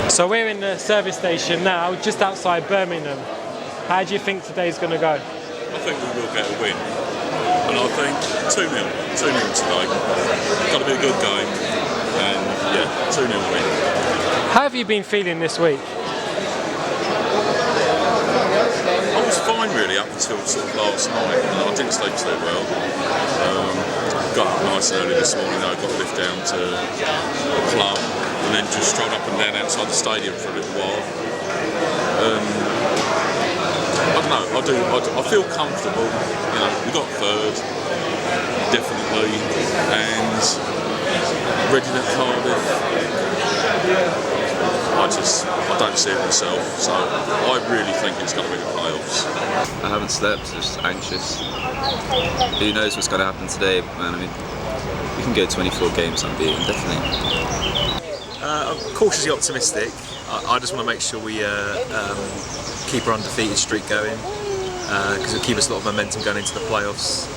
So we're in the service station now, just outside Birmingham. How do you think today's going to go? I think we will get a win. And I think 2-0 today. Got to be a good game. And yeah, 2-0 win. How have you been feeling this week? I was fine really up until sort of last night. I didn't sleep too well. Got up nice early this morning though, got a lift down to the club and then just strolled up and down outside the stadium for a little while. I don't know, I feel comfortable, you know, we got third, definitely, and Reading at Cardiff, I don't see it myself, so I really think it's going to be the playoffs. I haven't slept, just anxious. Who knows what's going to happen today, man? I mean, we can go 24 games unbeaten, definitely. I'm cautiously optimistic. I just want to make sure we keep our undefeated streak going, because it'll keep us a lot of momentum going into the playoffs.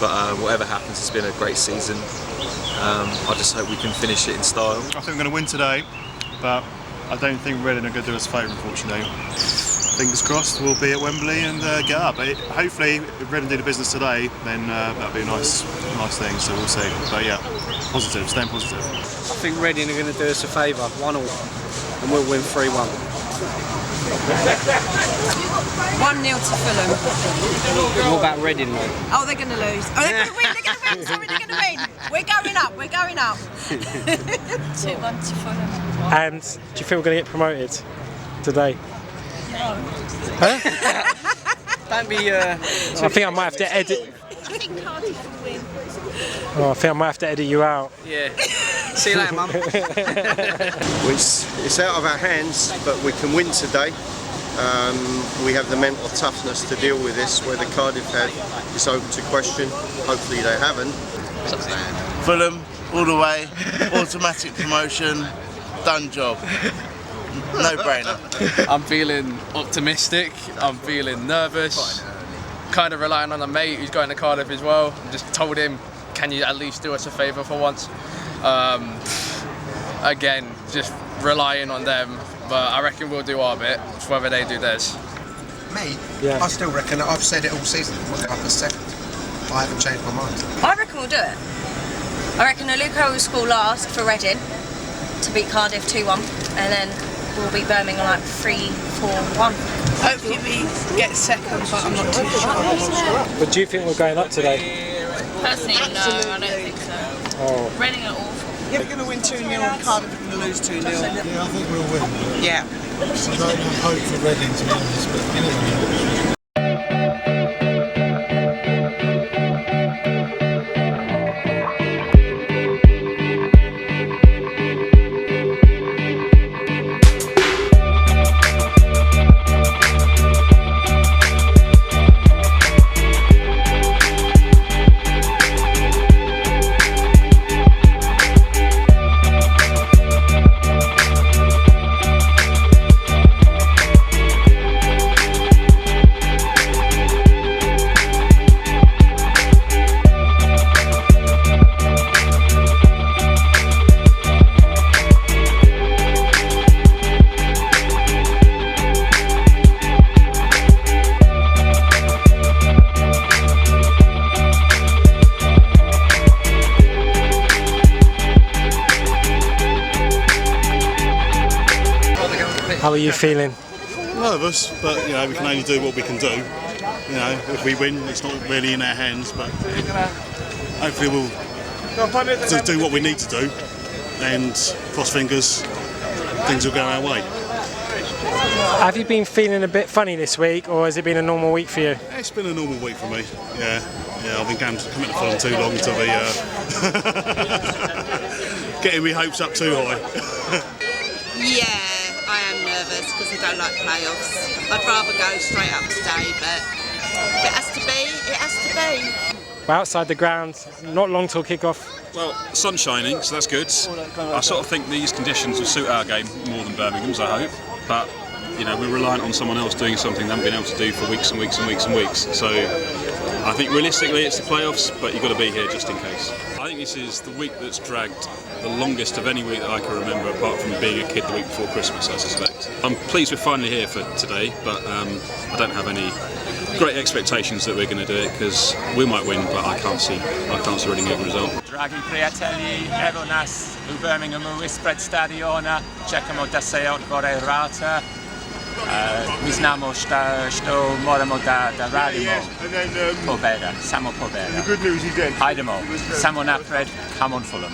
But whatever happens, it's been a great season. I just hope we can finish it in style. I think we're going to win today, but I don't think Reading are going to do us a favour, unfortunately. Fingers crossed we'll be at Wembley and get up. But hopefully, if Reading do the business today, then that'll be a nice thing, so we'll see. But yeah, positive, staying positive. I think Reading are going to do us a favour, 1-1, and we'll win 3-1. 1-0 to Fulham. What about Reading though? Oh, they're going to lose. Oh, they're going to win, sorry, they're going to win. We're going up. 2-1 to Fulham. And do you feel we're going to get promoted today? No. Huh? Don't be... I think I might have to edit... I think Cardiff will win. Oh, I think I might have to edit you out. Yeah. See you later, Mum. It's out of our hands, but we can win today. We have the mental toughness to deal with this. Whether Cardiff have is open to question. Hopefully they haven't. Fulham, all the way, automatic promotion, done job. No brainer. I'm feeling optimistic, I'm feeling nervous, kind of relying on a mate who's going to Cardiff as well. Just told him, can you at least do us a favour for once? Again, just relying on them, but I reckon we'll do our bit, whether they do theirs. Me? Yeah. I still reckon, I've said it all season, we'll go up a second. I haven't changed my mind. I reckon we'll do it. I reckon Aluko will score last for Reading to beat Cardiff 2-1, and then we'll beat Birmingham like 3-4-1. Hopefully we get second, but I'm not too sure. But do you think we're going up today? Personally, no, I don't think so. Oh. Reading are awful. Yeah, we're going to win 2-0 and Cardiff are going to lose 2-0. Yeah, I think we'll win. Yeah. I don't have hope for Reading, to be honest, but anyway. How are you feeling? Nervous, but you know we can only do what we can do. You know, if we win, it's not really in our hands, but hopefully we'll just do what we need to do, and cross fingers, things will go our way. Have you been feeling a bit funny this week, or has it been a normal week for you? It's been a normal week for me. Yeah, I've been coming to Fulham too long to be getting my hopes up too high. Yeah, I am nervous because I don't like playoffs. I'd rather go straight up today, but if it has to be, it has to be. We're outside the ground, not long till kick-off. Well, sun's shining, so that's good. I sort of think these conditions will suit our game more than Birmingham's, I hope. But, you know, we're reliant on someone else doing something they haven't been able to do for weeks and weeks and weeks and weeks. So I think realistically it's the playoffs, but you've got to be here just in case. I think this is the week that's dragged the longest of any week that I can remember, apart from being a kid the week before Christmas, I suspect. I'm pleased we're finally here for today, but I don't have any great expectations that we're going to do it, because we might win, but I can't see Reading getting a result. Dragi prijatelji, evo nas u Birminghamu ispred stadiona, čekamo da se otvore vrata. Mi znamo što moramo da radimo. Pobeda, samo pobeda. Hajdemo, samo napred, come on Fulham.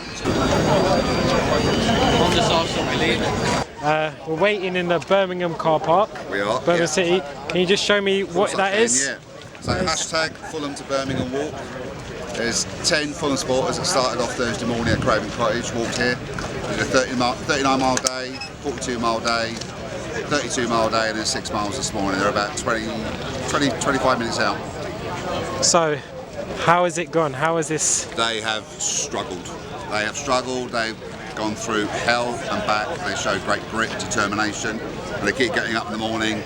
We're waiting in the Birmingham car park. We are. Birmingham City. Can you just show me what that is? Yeah. So hashtag Fulham to Birmingham walk. There's 10 Fulham supporters that started off Thursday morning at Craven Cottage, walked here. There's a 39 mile day, 42 mile day, 32 mile day, and then 6 miles this morning. They're about 25 minutes out. So, how has it gone? How is this? They have struggled. They've gone through hell and back. They show great grit, determination, and they keep getting up in the morning,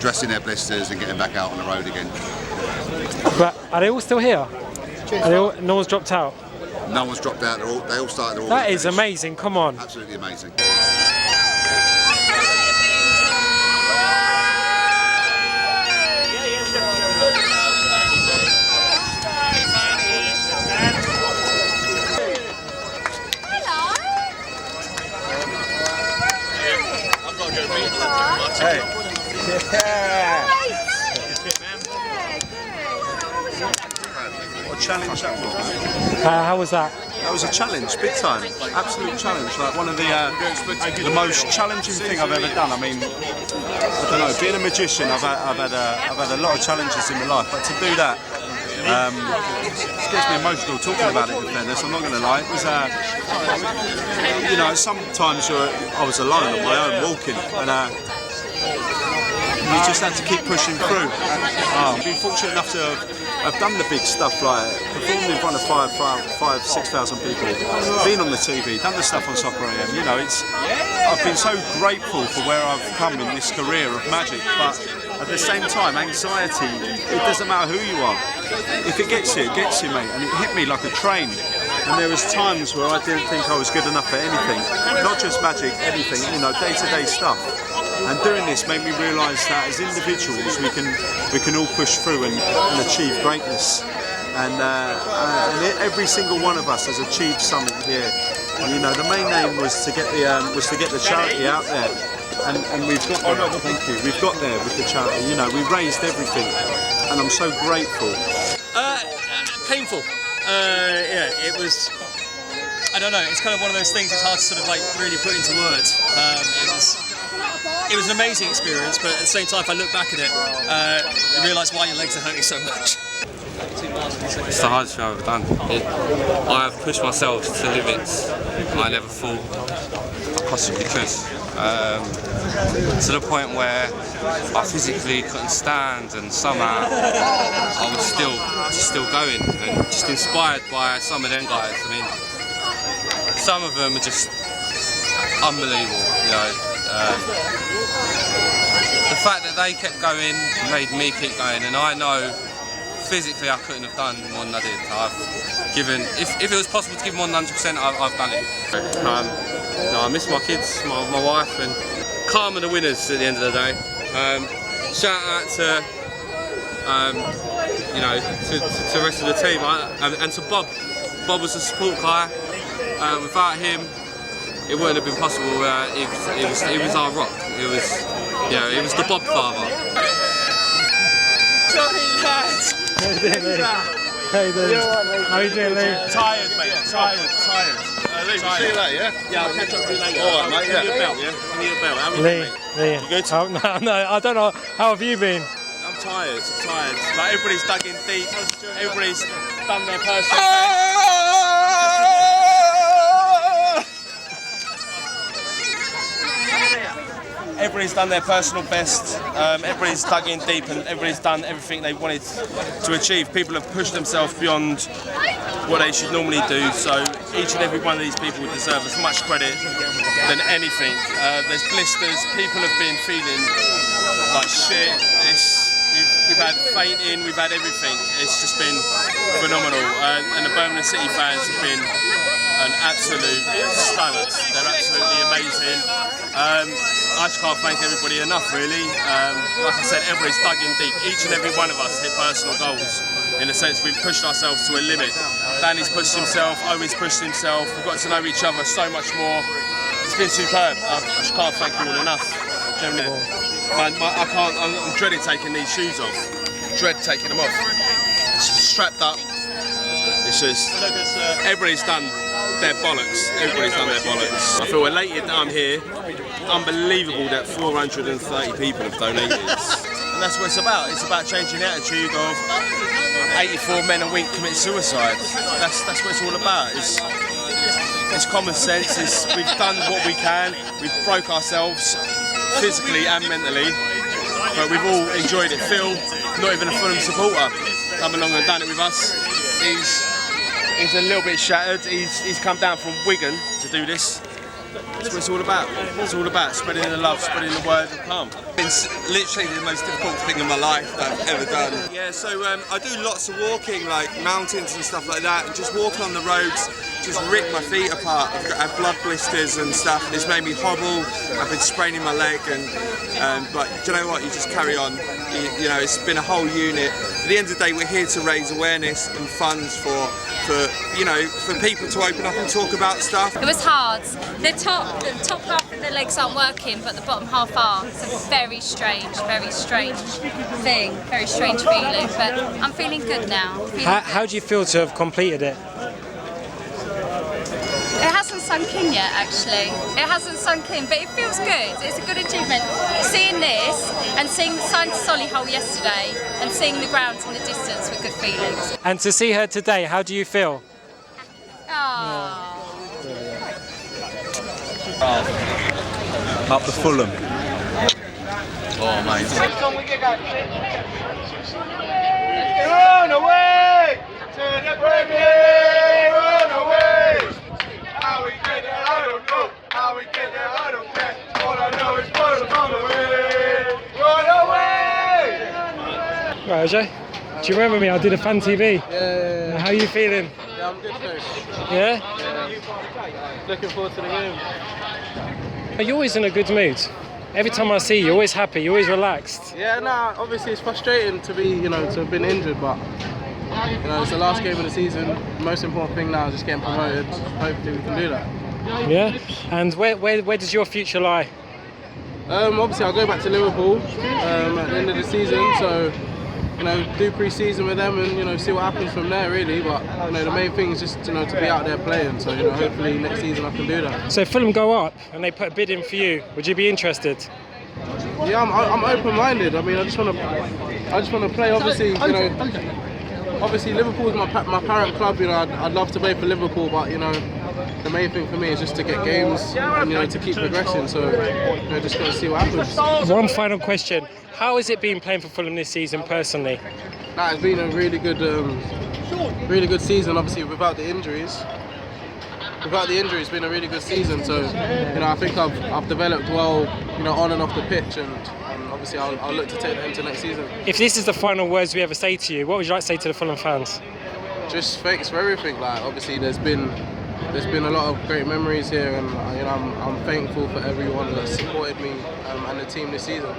dressing their blisters and getting back out on the road again. But are they all still here? No one's dropped out? No one's dropped out. They all started. That is amazing, come on. Absolutely amazing. Hey. Yeah. What a challenge that was. How was that? That was a challenge, big time, absolute challenge. Like one of the most challenging thing I've ever done. I mean, I don't know. Being a magician, I've had a lot of challenges in my life, but to do that, it gets me emotional talking about it. In fairness, I'm not going to lie. It was, you know, sometimes I was alone on my own walking, and you just had to keep pushing through. I've been fortunate enough to have done the big stuff, like performed in front of 6,000 people, been on the TV, done the stuff on Soccer AM. You know, I've been so grateful for where I've come in this career of magic, but at the same time, anxiety, it doesn't matter who you are. If it gets you, mate, and it hit me like a train. And there was times where I didn't think I was good enough for anything, not just magic, anything, you know, day-to-day stuff. And doing this made me realise that as individuals we can all push through and achieve greatness. And every single one of us has achieved something here. And, you know, the main aim was to get the charity out there, and we've got there. Thank you. We've got there with the charity. You know, we raised everything, and I'm so grateful. Painful. Yeah, it was. I don't know. It's kind of one of those things. It's hard to sort of like really put into words. It was an amazing experience, but at the same time, if I look back at it, you realise why your legs are hurting so much. It's the hardest thing I've ever done. I have pushed myself to limits I never thought I possibly could. To the point where I physically couldn't stand, and somehow I was still going, and just inspired by some of them guys. I mean, some of them are just unbelievable, you know. The fact that they kept going made me keep going, and I know physically I couldn't have done more than I did. I've given, if it was possible to give more than 100%, I've done it. No, I miss my kids, my wife, and calm are the winners at the end of the day. Shout out to you know, to the rest of the team, and to Bob. Bob was a support guy. Without him, it wouldn't have been possible. It was our rock. It was the Bob father. Johnny lads! How you doing, Lee? How you doing? How you doing, Lee? Tired, mate. Tired. Lee, we'll see you later, yeah? Yeah, I'll catch up with you later. Alright, mate, yeah. Give me a belt, yeah? Give me a belt. How many Lee. You good? Oh, no, I don't know. How have you been? I'm tired. Like, everybody's dug in deep. Everybody's done their personal thing. everybody's done their personal best, everybody's dug in deep and everybody's done everything they wanted to achieve. People have pushed themselves beyond what they should normally do, so each and every one of these people would deserve as much credit than anything. There's blisters, people have been feeling like shit. We've had fainting, we've had everything. It's just been phenomenal, and the Birmingham City fans have been an absolute stunners. They're absolutely amazing. I just can't thank everybody enough, really. Like I said, everybody's dug in deep. Each and every one of us hit personal goals. In a sense, we've pushed ourselves to a limit. Danny's pushed himself, Owen's pushed himself. We've got to know each other so much more. It's been superb. I just can't thank you all enough. Generally, I'm dreading taking these shoes off. Dread taking them off. It's just strapped up. It's just, everybody's done their bollocks. Everybody's done their bollocks. I feel elated that I'm here. Unbelievable that 430 people have donated. And that's what it's about. It's about changing the attitude of 84 men a week commit suicide. That's what it's all about. It's common sense. We've done what we can. We've broke ourselves physically and mentally, but we've all enjoyed it. Phil, not even a Fulham supporter, come along and done it with us. He's a little bit shattered. He's come down from Wigan to do this. That's what it's all about. It's all about spreading the love, spreading the word of calm. It's literally the most difficult thing in my life that I've ever done. Yeah, so I do lots of walking, like mountains and stuff like that, and just walking on the roads just ripped my feet apart. I've had blood blisters and stuff, and it's made me hobble. I've been spraining my leg, but do you know what? You just carry on. You know, it's been a whole unit. At the end of the day, we're here to raise awareness and funds for people to open up and talk about stuff. It was hard. The top half of the legs aren't working, but the bottom half are. It's a very strange thing, very strange feeling. But I'm feeling good now. How do you feel to have completed it? It hasn't sunk in yet, actually. It hasn't sunk in, but it feels good. It's a good achievement. Seeing this and seeing the sign to Solihull yesterday and seeing the ground in the distance were good feelings. And to see her today, how do you feel? Up to Fulham. Oh, mate. Run away to the Premier, run away. How we get there, I don't know. How we get there, I don't care. All I know is Fulham on the way. Run away. Right, Ajay, do you remember me? I did a Fan TV. Yeah. How are you feeling? Yeah, I'm good, thanks. Yeah? Yeah. Looking forward to the game. You're always in a good mood. Every time I see you, you're always happy, you're always relaxed. Yeah, nah, obviously it's frustrating to be, to have been injured, but it's the last game of the season. The most important thing now is just getting promoted. Hopefully we can do that. Yeah? And where does your future lie? Obviously I'll go back to Liverpool at the end of the season, so do pre-season with them and see what happens from there, really. But the main thing is just to be out there playing. So hopefully next season I can do that. So if Fulham go up and they put a bid in for you, would you be interested? Yeah, I'm open-minded. I mean, I just want to play. Obviously, obviously Liverpool is my parent club. I'd love to play for Liverpool, but the main thing for me is just to get games and to keep progressing. So just got to see what happens. One final question. How has it been playing for Fulham this season personally? Nah, it's been a really good season. Obviously, without the injuries. It's been a really good season. So I think I've developed well, on and off the pitch, and obviously I'll look to take that into next season. If this is the final words we ever say to you, what would you like to say to the Fulham fans? Just thanks for everything. Like obviously there's been a lot of great memories here, and I'm thankful for everyone that supported me and the team this season.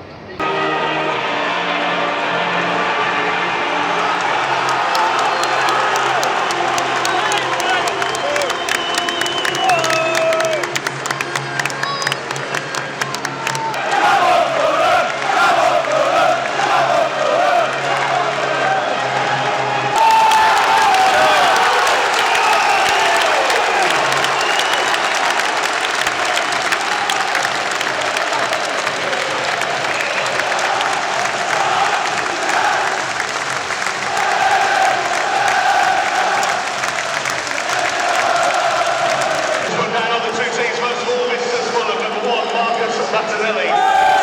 Martinelli.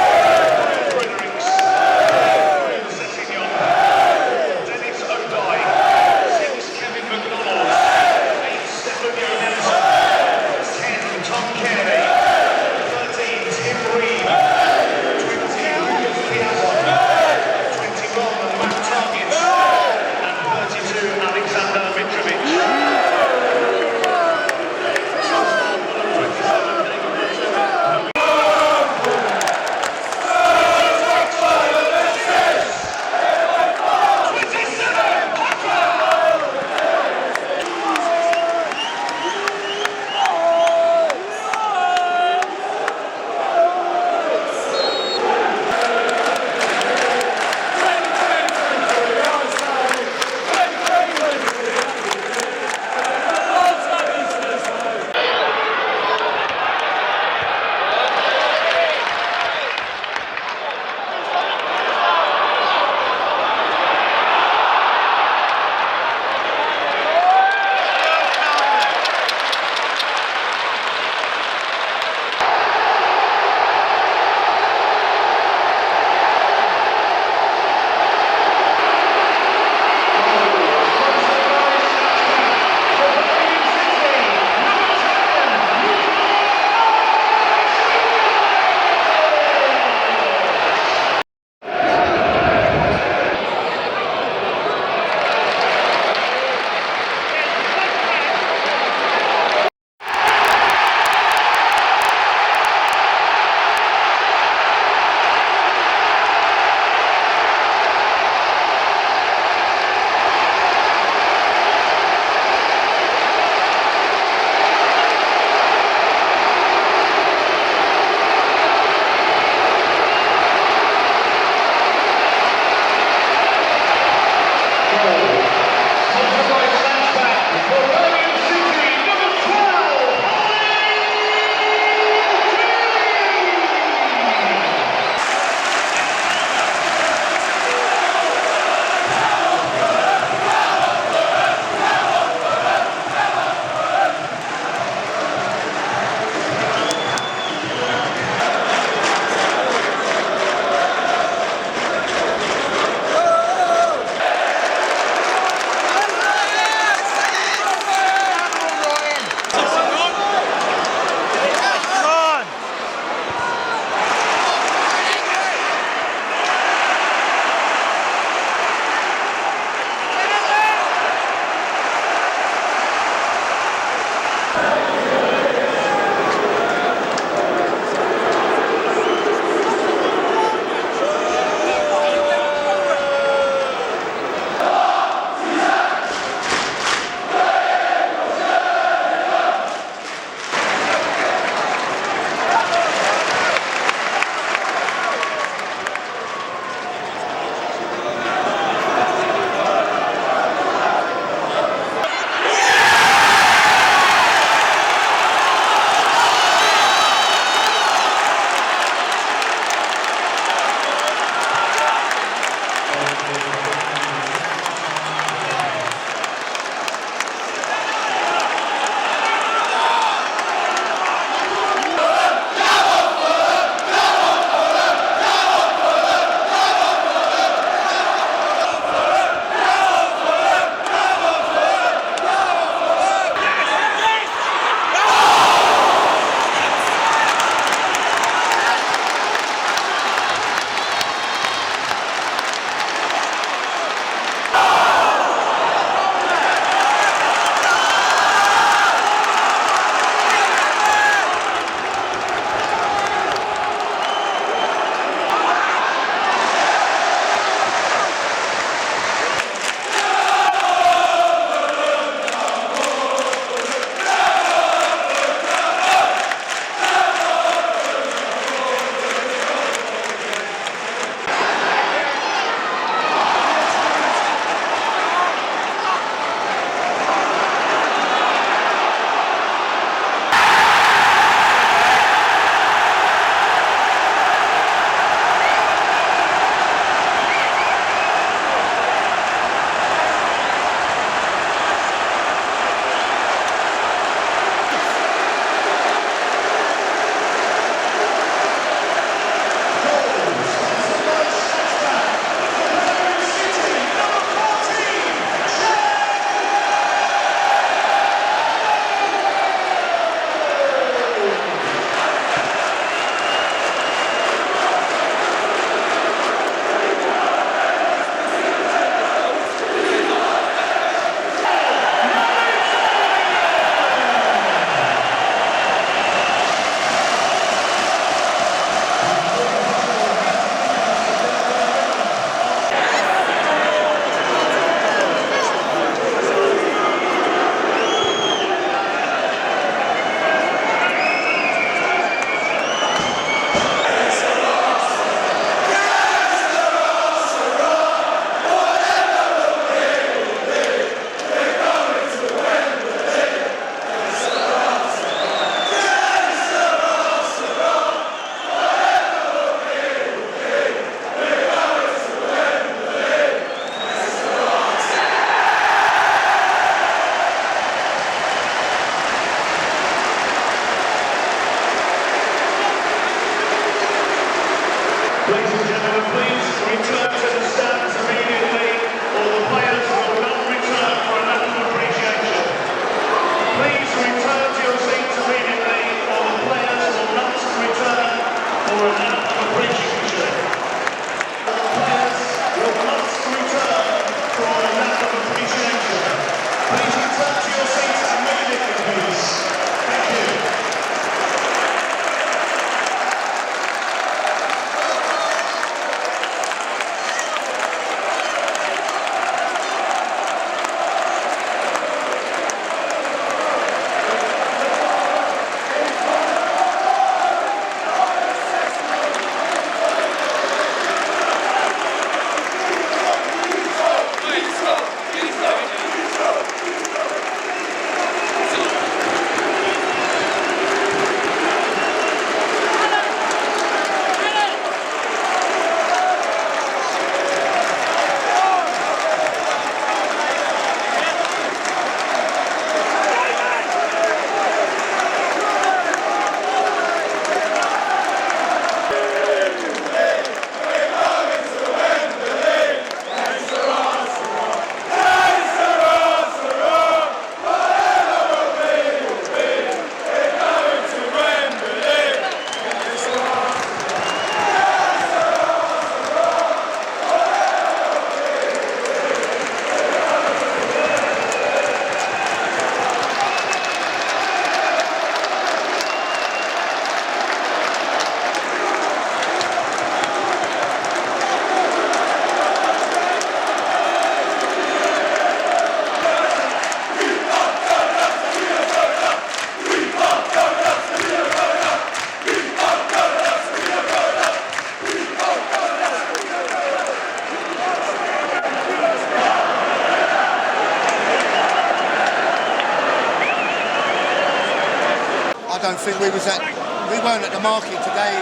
think we weren't at the market today.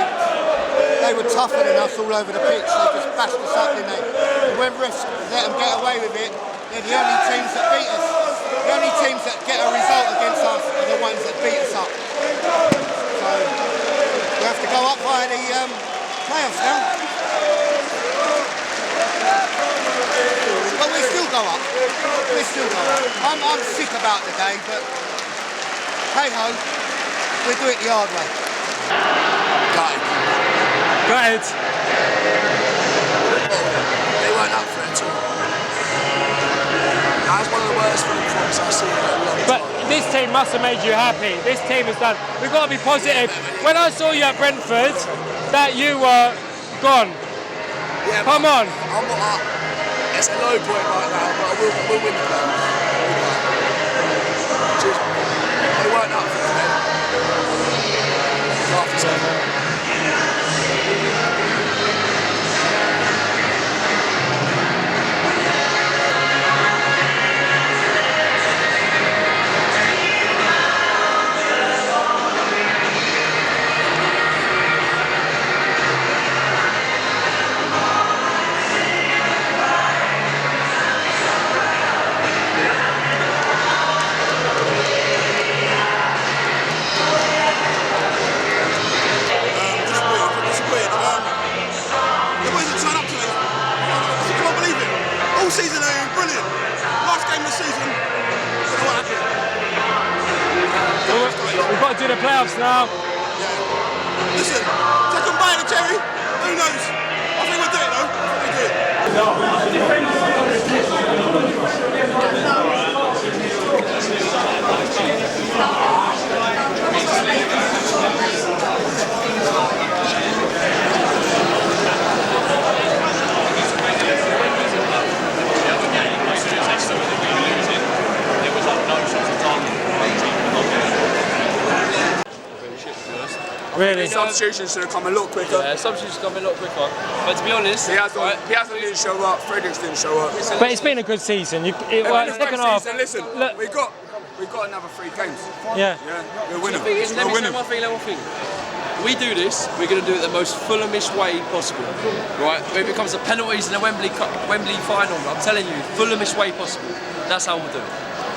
They were tougher than us all over the pitch. They just bashed us up, didn't they? And when refs let them get away with it, they're the only teams that beat us. The only teams that get a result against us are the ones that beat us up. So we have to go up via the playoffs now. But we still go up. We still go up. I'm sick about the day, but hey ho, we do it the hard way. Go ahead. They weren't up for it at all. That was one of the worst Fulham performances I've seen in a long time. But this team must have made you happy. This team has done. We've got to be positive. When I saw you at Brentford, that you were gone. Yeah, come on. I'm not up. It's a low point right now, but we'll win the playoffs. They weren't up for it today. Half a second. Season brilliant. Last game of the season. Don't know what happened. We've got to do the playoffs now. Yeah. Listen, second bite of the cherry. Who knows? I think we'll do it though. I think we'll Really? Substitutions should have come a lot quicker. Yeah, substitutions come a lot quicker. But to be honest, Piazza didn't show up, Fredericks didn't show up. But it's been a good season. Second half. Listen, we've got another 3 games. Yeah. We're winning. Let me say one thing. We do this, we're going to do it the most Fulhamish way possible. Right? When it becomes the penalties in the Wembley final, I'm telling you, Fulhamish way possible. That's how we'll do it.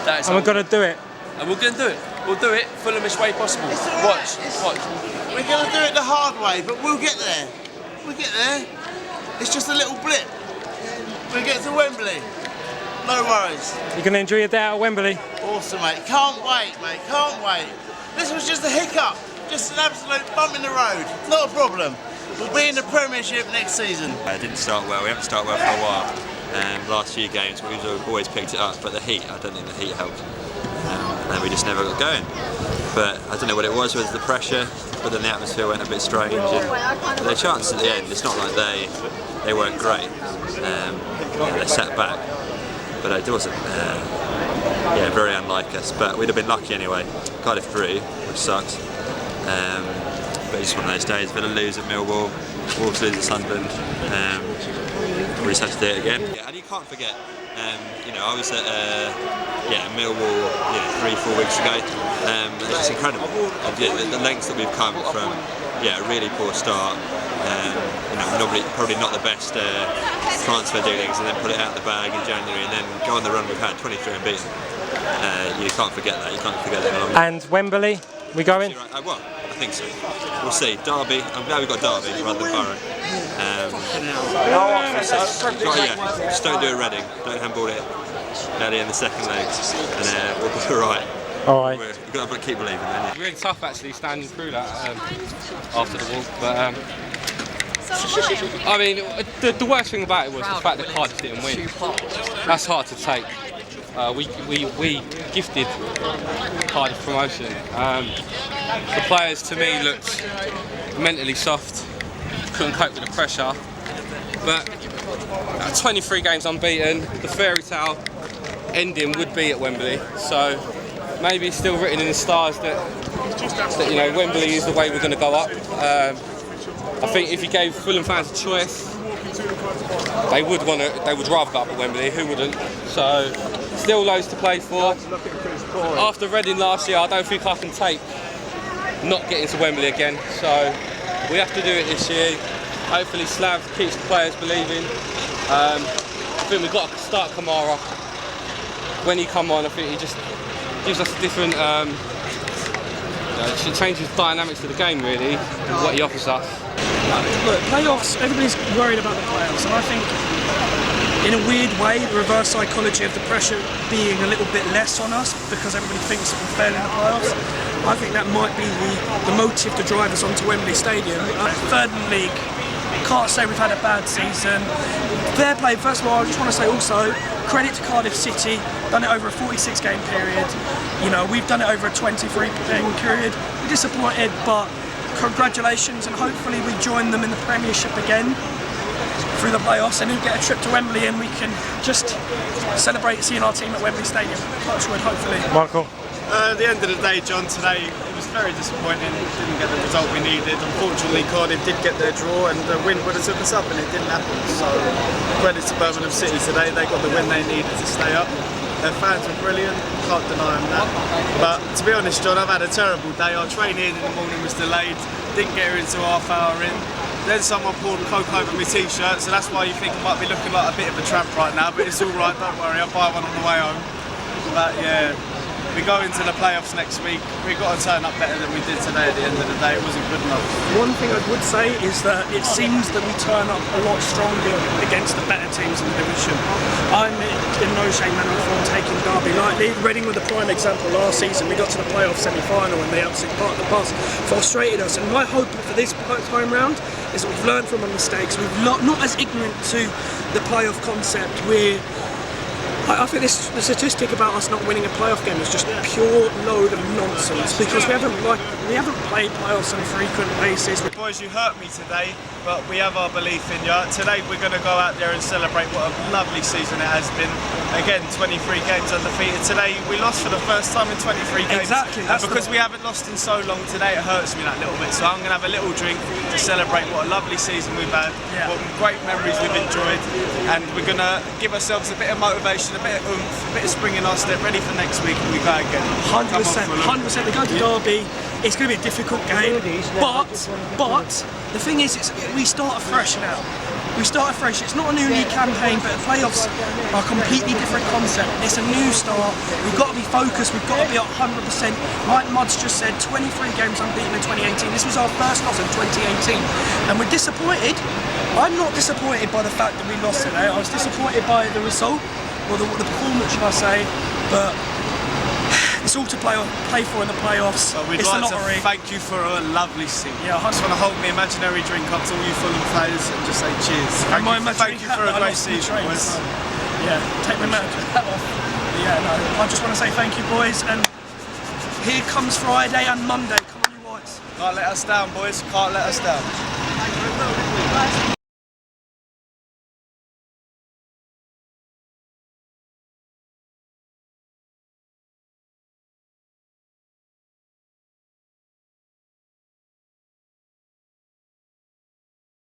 That is and we're going to do it. And we're going to do it. We'll do it Fulhamish way possible. Watch. We're going to do it the hard way, but we'll get there. We'll get there. It's just a little blip. We'll get to Wembley. No worries. You're going to enjoy your day out at Wembley? Awesome, mate. Can't wait, mate. Can't wait. This was just a hiccup. Just an absolute bump in the road. Not a problem. We'll be in the Premiership next season. It didn't start well. We haven't started well for a while. Last few games we've always picked it up, but the heat, I don't think the heat helped. And we just never got going. But I don't know what it was, whether the pressure, but then the atmosphere went a bit strange. And their chances at the end, it's not like they weren't great. They sat back, but it wasn't very unlike us. But we'd have been lucky anyway. Cardiff drew, which sucks. But it's just one of those days. Villa lose at Millwall, Wolves lose at Sunderland. We just have to do it again. Yeah, and you can't forget. I was at Millwall 3-4 weeks ago. It's just incredible. The lengths that we've come from. A really poor start. Probably not the best transfer dealings, and then put it out the bag in January, and then go on the run we've had, 23 unbeaten. You can't forget that. You can't forget that. And Wembley, we going? Well, I think so. We'll see. Derby. I'm glad we've got Derby rather than Borough. Just don't do a Reading. Don't handball it early in the second leg, and we'll be alright. All right. We've got to keep believing. Then. Really tough actually standing through that after the walk, but. I mean, the worst thing about it was the fact that Cardiff didn't win. That's hard to take. We gifted Cardiff promotion. The players to me looked mentally soft, couldn't cope with the pressure. But 23 games unbeaten, the fairy tale ending would be at Wembley. So maybe it's still written in the stars that Wembley is the way we're going to go up. I think if you gave Fulham fans a choice, they would rather go up at Wembley. Who wouldn't? So still loads to play for. After Reading last year, I don't think I can take not getting to Wembley again. So we have to do it this year. Hopefully Slav keeps the players believing. I think we've got to start Kamara. When he come on, I think he just gives us a different, it changes the dynamics of the game really, what he offers us. Look, playoffs, everybody's worried about the playoffs, and I think in a weird way, the reverse psychology of the pressure being a little bit less on us because everybody thinks that we'll fail in the playoffs. I think that might be the motive to drive us onto Wembley Stadium. Third in the league, can't say we've had a bad season. Fair play, first of all, I just want to say also, credit to Cardiff City, done it over a 46 game period. You know, we've done it over a 23 game period. We're disappointed, but congratulations, and hopefully we join them in the Premiership again through the playoffs and then get a trip to Wembley and we can just celebrate seeing our team at Wembley Stadium. Touchwood, hopefully. Michael? At the end of the day, John, today it was very disappointing. Didn't get the result we needed. Unfortunately, Cardiff did get their draw and the win would have took us up and it didn't happen. So credit to Birmingham City today. They got the win they needed to stay up. Their fans were brilliant, can't deny them that. But to be honest, John, I've had a terrible day. Our train in the morning was delayed, didn't get here until half hour in. Then someone poured Coke over my t-shirt, so that's why you think I might be looking like a bit of a tramp right now, but it's all right, don't worry, I'll buy one on the way home. But yeah, we go into the playoffs next week. We've got to turn up better than we did today at the end of the day. It wasn't good enough. One thing I would say is that it seems that we turn up a lot stronger against the better teams in the division. I'm in no shape manner of taking Derby lightly. Reading were the prime example last season. We got to the playoff semi-final and they absolutely part of the bus frustrated us. And my hope for this time round is that we've learned from our mistakes. We've not as ignorant to the playoff concept. I think the statistic about us not winning a playoff game is just pure load of nonsense because we haven't played playoffs on a frequent basis. Boys, you hurt me today, but we have our belief in you. Today we're going to go out there and celebrate what a lovely season it has been. Again, 23 games undefeated. Today we lost for the first time in 23 games. Exactly. And because we haven't lost in so long today, it hurts me that little bit. So I'm going to have a little drink to celebrate what a lovely season we've had, what great memories we've enjoyed, and we're going to give ourselves a bit of motivation, a bit of oomph, a bit of spring in our step, ready for next week, and we go again. 100%. We go to Derby. It's going to be a difficult game, but the thing is, we start afresh now. We start afresh. It's not a new league campaign, but the playoffs are a completely different concept. It's a new start. We've got to be focused. We've got to be at 100%. Like Muds just said, 23 games unbeaten in 2018. This was our first loss in 2018, and we're disappointed. I'm not disappointed by the fact that we lost today. I was disappointed by the result, or the performance, should I say, but it's all to play for in the playoffs. But we'd it's like a lottery. to thank you for a lovely season. Yeah, I just want to hold my imaginary drink up to all you Fulham players and just say cheers. Thank you for a great season, boys. Yeah, take my hat off. Yeah, no, I just want to say thank you, boys, and here comes Friday and Monday. Come on, you Whites. Can't let us down, boys. Can't let us down.